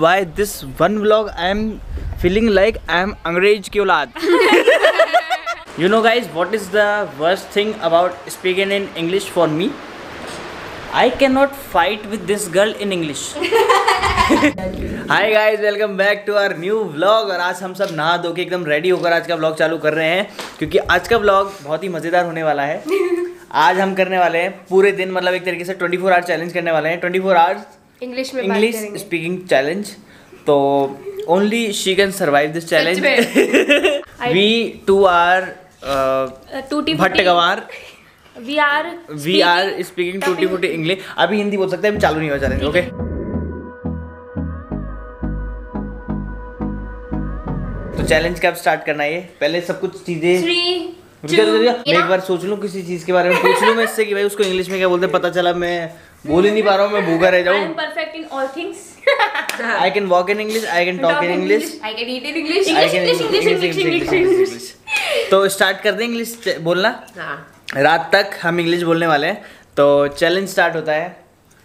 By this one vlog, I am feeling like I am अंग्रेज की औलाद. You know guys, what is the worst thing about speaking in English for me? I cannot fight with this girl in English. Hi guys, welcome back to our new vlog. और आज हम सब नहा धो के एकदम रेडी होकर आज का vlog चालू कर रहे हैं, क्योंकि आज का vlog बहुत ही मज़ेदार होने वाला है. आज हम करने वाले हैं पूरे दिन, मतलब एक तरीके से 24 आवर चैलेंज करने वाले हैं. 24 आवर्स इंग्लिश स्पीकिंग चैलेंज. तो only she can survive this challenge. We two are भट्ट गंवार. वी आर स्पीकिंग टूटी फूटी इंग्लिश. अभी हिंदी बोल सकते हैं, हम चालू नहीं हो चैलेंज. ओके, तो चैलेंज कब स्टार्ट करना है? पहले सब कुछ चीजें एक बार सोच लूं, किसी चीज के बारे में पूछ लूं मैं इससे कि भाई उसको इंग्लिश में क्या बोलते हैं. पता चला मैं बोल ही नहीं पा रहा हूँ, मैं भूखा रह जाऊँ. Perfect in all things. I can walk in English, I can talk in English, I can eat in English. English. तो स्टार्ट कर दें इंग्लिश बोलना. रात तक हम इंग्लिश बोलने वाले हैं. तो चैलेंज स्टार्ट होता है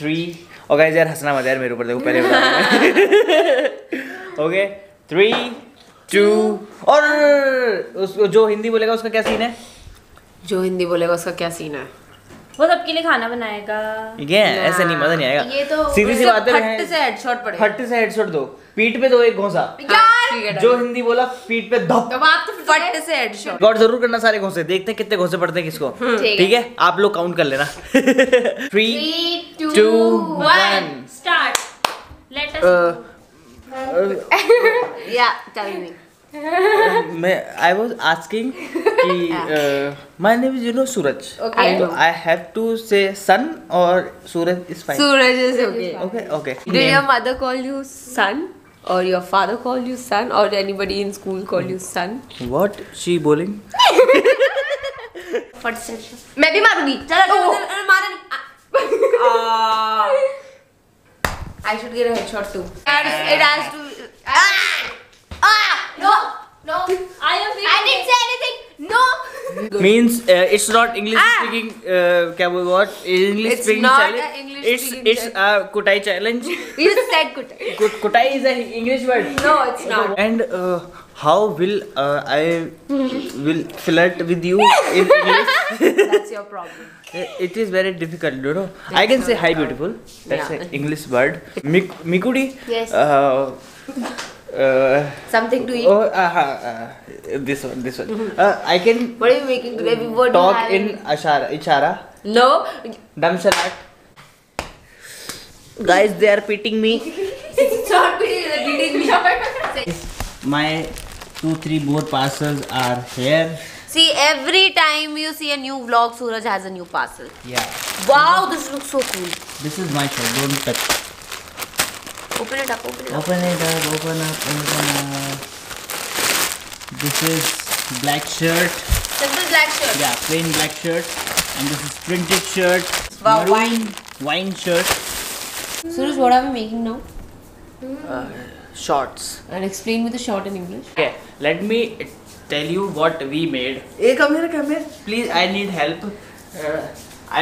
3. और गाइस यार हंसना मत यार मेरे ऊपर, देखो पहले बता. ओके 3 2. और उसको जो हिंदी बोलेगा उसका क्या सीन है? जो हिंदी बोलेगा उसका क्या सीन है? वो सबके लिए खाना बनाएगा. ये ऐसे नहीं, मजा नहीं आएगा. ये तो सीधी सी बात है. फट से हेडशॉट पड़ेगा. फट से हेडशॉट दो, पीठ पे दो एक घोंसा. जो हिंदी बोला पीठ पे धप. आप तो फट से हेडशॉट. गौर जरूर करना सारे घोंसे. देखते हैं कितने घोंसे पड़ते हैं किसको. ठीक है, आप लोग काउंट कर लेना. 3 2 1 स्टार्ट. Let us. या टेल मी. मैं आई वाज आस्किंग कि my name is Suraj. I have to say sun और Suraj is fine. Suraj is okay. Okay okay. Did your mother call you son or your father call you son or anybody in school call you son? What she bowling? फट से मैं भी मारूंगी. चलो मार नहीं. I should get a headshot too. It has to. No. I didn't say anything. No. Means it's not English speaking. क्या बोल what? English It's speaking not challenge. a English speaking It's a kutai challenge. You said kutai. Kutai is an English word. No, it's not. And how will I will flirt with you in English? That's your problem. It is very difficult, you know. I can say hi beautiful. That's an English word. Mikudi. Yes. Something to eat. Oh, this one. I can. What are you making today? What talk do you in Ishara. No. Damshalat. Guys, they are beating me. It's not beating me. My 2-3 more parcels are here. See, every time you see a new vlog, Suraj has a new parcel. Yeah. Wow, this looks so cool. This is my shirt. Don't touch. Open it up. Open up. This is black shirt. Simple black shirt. Yeah, plain black shirt. And this is printed shirt. Wow, Maroon wine shirt. Suraj, what are we making now? Shorts. And explain me the short in English. Okay, let me tell you what we made. Hey, come here. Please, I need help.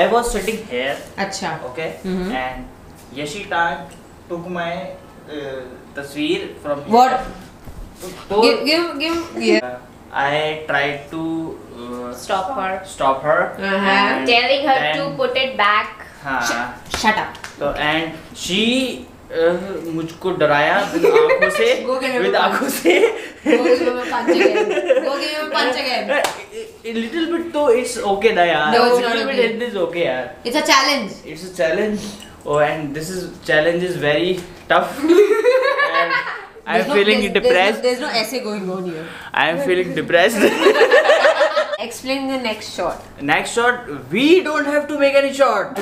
I was sitting here. Acha. Okay. And Yashita took my tasveer from here. What? So, Give. Yeah. I tried to Stop her. and Telling her then- to put it back. हाँ. Shut up. तो and she मुझको डराया आँखों से. with आँखों से. Go give him a punch again. A little bit तो it's okay ना यार. No, it's not little okay. bit it is okay यार. It's a challenge. It's a challenge. Oh, and this challenge is very tough. And I'm feeling depressed. There's no essay going on here. I'm feeling depressed. Explain the next shot. Next shot, we don't have to make any shot.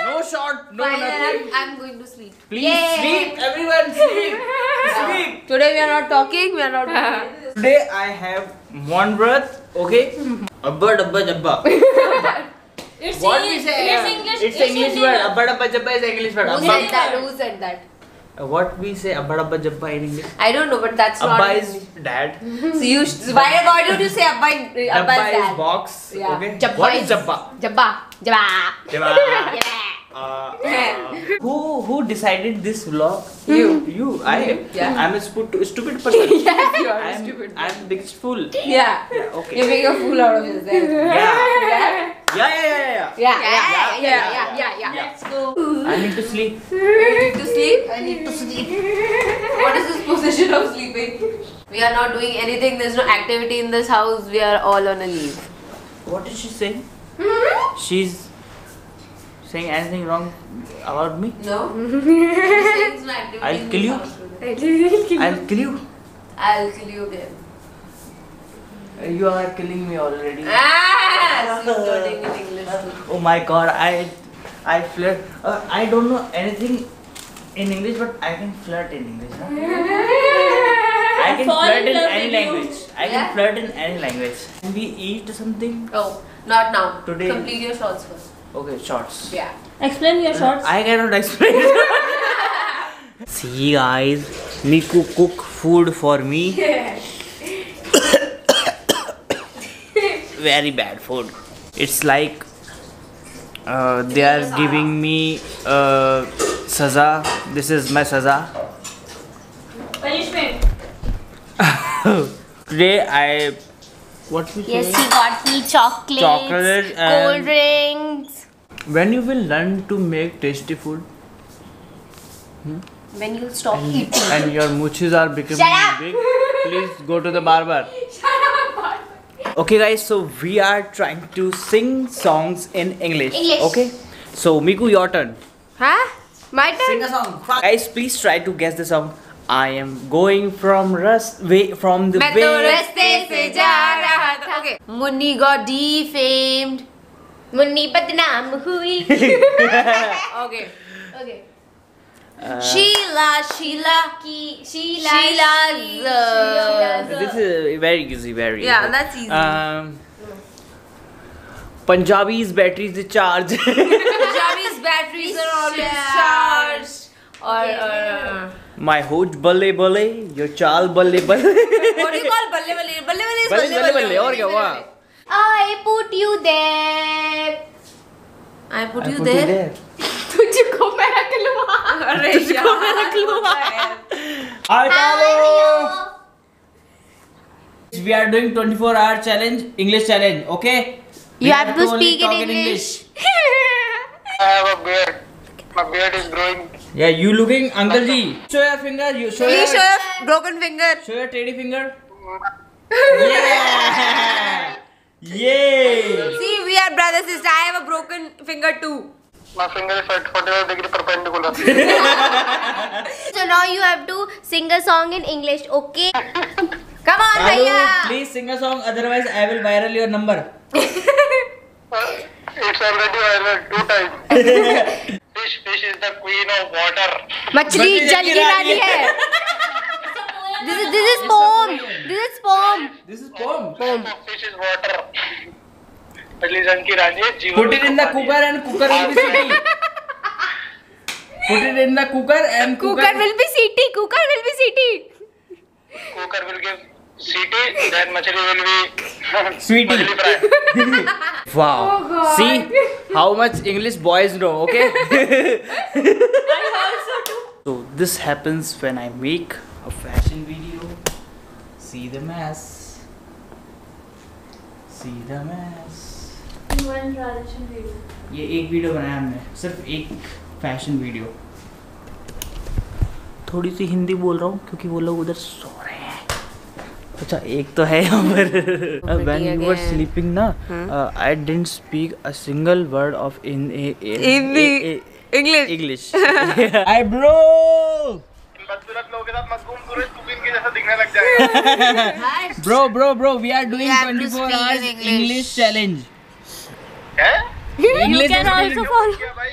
No shot, no Fine, nothing. I'm going to sleep. Please sleep, everyone sleep. Sleep. Today we are not talking. We are not. Today I have one breath. Okay. Abba dabba jabba. It's What we say? It's English. It's English word. Abba dabba jabba is English word. Who said that? Who said that? What we say abba dabba jabba in English? I don't know, but that's Abba not. is dad. So you. Why don't you say Abba? Dabba is dad? box. Yeah. Okay. Jabba What is is jabba? Jabba. Jabba. Who decided this vlog? You. Yeah. I'm a stupid person. Yes, you are a stupid. I'm the biggest fool. Yeah. Okay. You're making a fool out of yourself. Yeah. Yeah. Let's go. I need to sleep. You need to sleep? I need to sleep. What is this position of sleeping? We are not doing anything. There's no activity in this house. We are all on a leave. What is she saying? She's saying anything wrong about me? No? There's no activity I'll in kill this you. house today. I'll kill you. I'll kill you again. You are killing me already. She's learning in English too. Oh my god, I flirt. I don't know anything in English, but I can flirt in English. I can Fall flirt in in love any with you. language. I can Yeah? flirt in any language. Can we eat something? Oh, not now. Today- Complete your shots first. Okay, shots. Yeah. Explain your shots. I cannot explain. See guys, Miku cook food for me. Very bad food. It's like they are giving me saza. This is my saza. Punishment. Today I what we Yes, say? he got me chocolates, Chocolate and- cold drinks. When you will learn to make tasty food When you stop eating. and your mooches are becoming Shut up! big, please go to the barber. Okay guys, so we are trying to sing songs in English. Okay? So Miku, your turn. Huh? My turn? Sing a song. Guys, please try to guess the song. I am going from from the मैं तो रास्ते से जा रहा था. Okay. Munni got defamed. Munni बदनाम हुई. Okay. Okay. Sheila's. Sheila's. This is very easy, very Yeah, easy. that's easy. Punjabi's batteries the charge. Punjabi's batteries are always charged. Or My hoj balle balle, your chal balle balle. what do you call balle balle? Balle balle is Balle balle balle. और क्या हुआ? I put you there. I put I you put there. तुझको मैं रख लूँ. अरे तुझको मैं रख लूँगा. We are doing 24-hour challenge, English challenge, okay? You have to only speak in talk English. I have a beard. My beard is growing. Yeah, you looking, Uncle Ji. Show your finger. You show Please show your your broken finger. show your teddy finger. Yeah. Yay. See, we are brother sister. I have a broken finger too. My finger is at 45 degree perpendicular. So now you have to sing a song in English, okay? Come on, Hello, Bhaiya. please sing a song. Otherwise, I will viral your number. It's already viral 2 times. Fish is the queen of water. मछली जल की रानी है. This is poem. This is poem. This is poem. Fish is water. मछली जल की रानी है. जीवन Put it in the cooker and cooker will be sitting. Put it in the cooker and Cooker will be city. Cooker will be city. Cooker will give city. Then machli will be Sweetie. machli fry. Wow. See how much English boys know, okay? I also do. So this happens when I make a fashion video. See the mess. See the mess. One transition video. ये एक video बनाया हमने, सिर्फ एक fashion video. थोड़ी सी हिंदी बोल रहा हूँ क्योंकि वो लोग उधर सो रहे हैं. अच्छा एक तो है यहाँ पर. When you were sleeping ना, I didn't speak a single word of English. I bro. बदसूरत लोगों के साथ मत घूम. सूरज तू भी इनके जैसा दिखने लग जाएगा. Bro, we are doing have to 24 speak hours in English. English challenge. हैं? English can also follow. क्या भाई?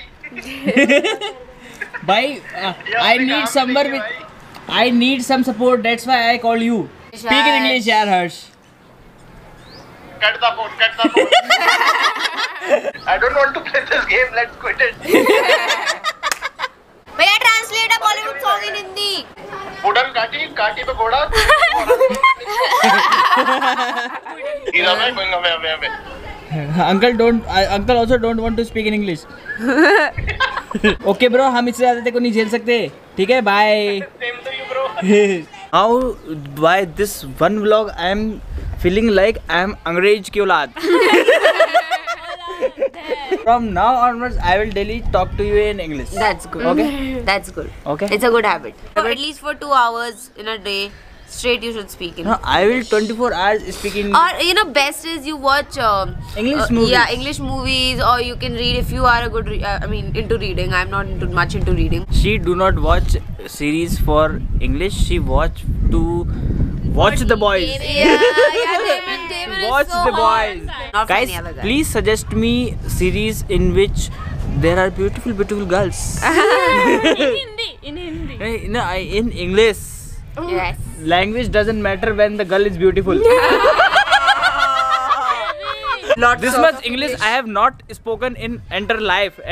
Bhai, I need somewhere with. I need some support. That's why I call you. Speak in English, yaar, Harsh. Cut the phone. I don't want to play this game. Let's quit it. भैया translate a Bollywood song in Hindi. Wooden काटी पे घोड़ा. He's away, going away. Uncle also don't want to speak in English. Okay bro, हम इससे ज्यादा तेरे को नहीं झेल सकते, ठीक है, bye. Same to you bro. How by this one vlog I am feeling like I am अंग्रेज की औलाद। From now onwards, I will daily talk to you in English. That's good. Okay. That's good. Okay. It's a good habit. At least for 2 hours in a day, straight you should speak in. No, I will 24 hours speaking Or you know, best is you watch English movies. Yeah, English movies, or you can read if you are a good. Into reading. I'm not much into reading. She do not watch series for English. She watch the boys. Yeah, Damon Watch is so the hot. boys. Not for Guys, any other guy. please suggest me series in which there are beautiful girls. In Hindi. No, in English. Yes. Language doesn't matter when the girl is beautiful. This much English I have not spoken in entire life.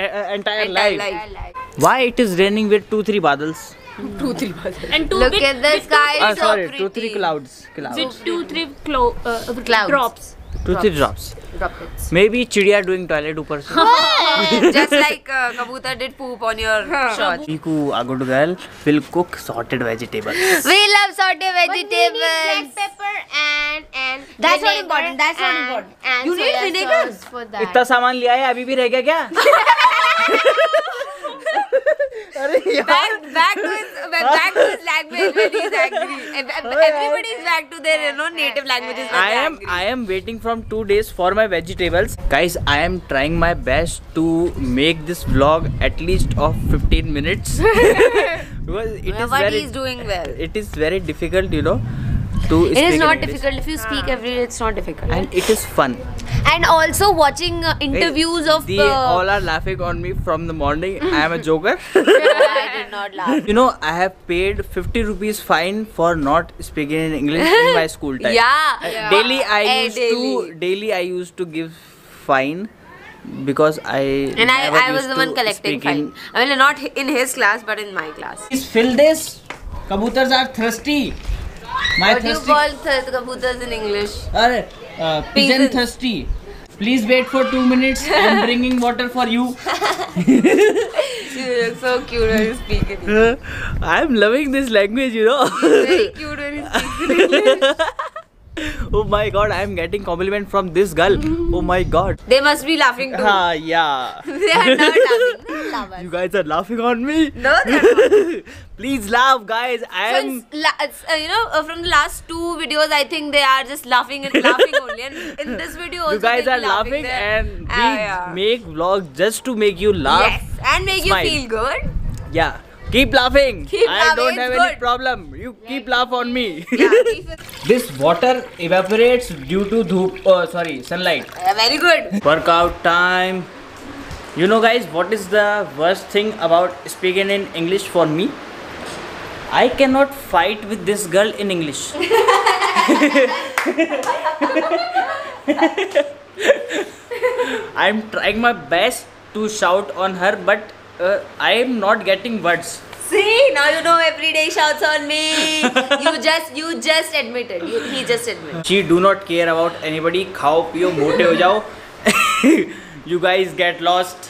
Why it is raining with 2-3 badals? 2-3 badals. And Look at the sky. It's so Sorry, pretty. 2-3 clouds. with 2-3 Clouds. drops. 2-3 drops. Droplets. Maybe चिड़िया doing toilet ऊपर से. Just like Kabutar did poop on your shorts. Chiku, a good girl, will cook sorted vegetables. We love sorted vegetables. Black pepper and That's not vinegar important. That's not and- important. And You need soya vinegar? sauce for that. इतना सामान लिया है, अभी भी रह गया क्या? अरे यार. Back to his language when he's angry. Everybody is back to their native languages. when they're angry. I am waiting from 2 days for my vegetables. Guys, I am trying my best to make this vlog at least of 15 minutes. Because But he's doing well. It is very difficult, to It speak is in not English. difficult. If you speak every day, it's not difficult. And it is fun. And also watching interviews of. They all are laughing on me from the morning. I am a joker. I did not laugh. I have paid 50 rupees fine for not speaking in English in my school time. Yeah. Daily I Daily. used to give fine because I And never I was used the one to collecting speak in- fine. I mean, not in his class, but in my class. Please fill this. Kabutars are thirsty. My What do you thirsty. call kabutars in English? Pigeon Pigeons. thirsty. Please wait for 2 minutes. I am bringing water for you. You look so cute when you speak in English. I am loving this language, Very cute when you speak in English. Oh my god, I am getting compliment from this girl. Oh my god. They must be laughing too. Yeah. They are not laughing. They love us. You guys are laughing on me. No, they're not. Please laugh, guys. I am. From the last 2 videos, I think they are just laughing and laughing only. And in this video also, You guys they'll are be laughing, there. and we make vlogs just to make you laugh. Yes, and make Smile. you feel good. Yeah. Keep laughing. Keep I laughing, don't it's have good. any problem. You keep laugh on me. Yeah, keep it- This water evaporates due to sunlight. very good. Workout time. Guys, what is the worst thing about speaking in English for me? I cannot fight with this girl in English. I'm trying my best to shout on her, but I am not getting words. See, now you know every day shouts on me. You just admitted. He just admitted. She do not care about anybody. खाओ पियो मोटे हो जाओ. You guys get lost.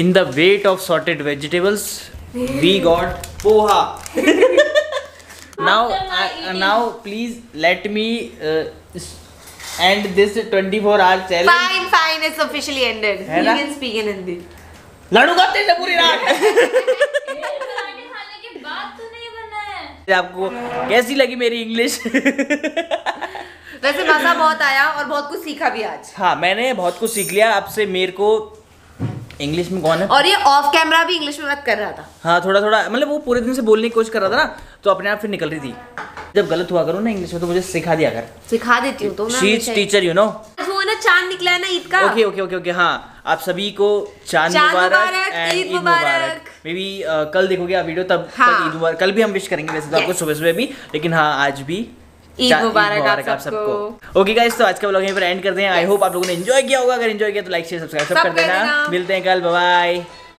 In the weight of sorted vegetables, we got poha. Now please let me end this 24-hour challenge. Fine, it's officially ended. है You ना? can speak in Hindi. लड़ूंगा तेरे से पूरी रात. पराठे खाने के बाद तो नहीं बना है. आपको कैसी लगी मेरी इंग्लिश? वैसे मजा बहुत आया और बहुत कुछ सीखा भी आज. हाँ, मैंने बहुत कुछ सीख लिया आपसे. मेरे को इंग्लिश में कौन है? और ये ऑफ कैमरा भी इंग्लिश में बात कर रहा था. हाँ, थोड़ा मतलब वो पूरे दिन से बोलने की कोशिश कर रहा था ना, तो अपने आप फिर निकल रही थी. जब गलत हुआ करो ना इंग्लिश में तो मुझे सिखा दिया कर. सिखा देती हूँ तो शी इज टीचर वो ना चांद निकला है ना ईद का. ओके. हाँ, आप सभी को चांद मुबारक एंड ईद मुबारक. मे बी कल देखोगे आप वीडियो तब हाँ. तक ईद मुबारक. कल भी हम विश करेंगे वैसे तो आपको सुबह भी, लेकिन हाँ आज भी ईद मुबारक आप सबको. ओके गाइस, तो आज का व्लॉग यहीं पर एंड करते हैं. आई होप आप लोगों ने एंजॉय किया होगा. अगर एंजॉय किया तो लाइक शेयर सब्सक्राइब सब कर देना. मिलते हैं कल. Bye bye.